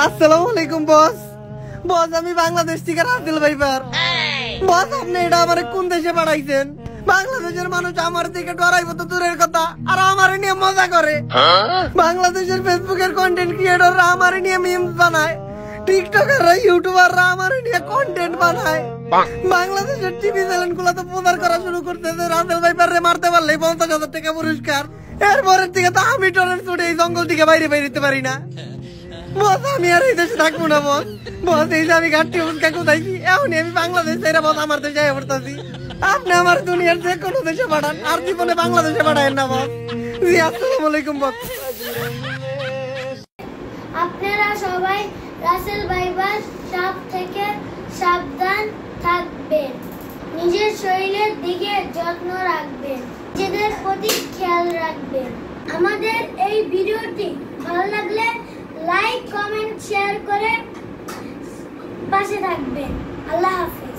আসসালামু আলাইকুম বস। বস আমি বাংলাদেশ থেকে রাসেল ভাইপার। বস আপনি এটা আমার কোন দেশে পাঠাইছেন? বাংলাদেশের মানুষ আমার থেকে ডরাইব তো দূরের কথা, আর আমার নিয়ে মজা করে। বাংলাদেশের ফেসবুকের কন্টেন্ট ক্রিয়েটররা আমার নিয়ে মিমস বানায়, টিকটকাররা ইউটিউবাররা আমার নিয়ে কন্টেন্ট বানায়। বাংলাদেশের টিভি চ্যানেল গুলো তো প্রচার করা শুরু করতেছে রাসেল ভাইপারে মারতে পারলেই 50,000 টাকা পুরস্কার। এরপরের থেকে তো আমি টরের ছুটে এই জঙ্গল থেকে বাইরে বেরোতে পারি না। বস আমি আর এই দেশে থাকবো না বস। বস এই যে আমি ঘাটতি উৎকা কোথাইছি, এখনই আমি বাংলাদেশ ছেড়ে বস আমার দেশে পড়তেছি। আপনি আমার দুনিয়ার যে কোনো দেশে পাঠান, আর জীবনে বাংলাদেশে পাঠায়েন না বস। জি আসসালামু আলাইকুম বস। আপনারা সবাই রাসেল ভাইপার সাপ থেকে সাবধান থাকবেন, নিজের শরীরের দিকে যত্ন রাখবেন, নিজেদের প্রতি খেয়াল রাখবেন। আমাদের এই ভিডিওটি ভালো লাগলে লাইক, কমেন্ট, শেয়ার করে পাশে থাকবেন। আল্লাহ হাফেজ।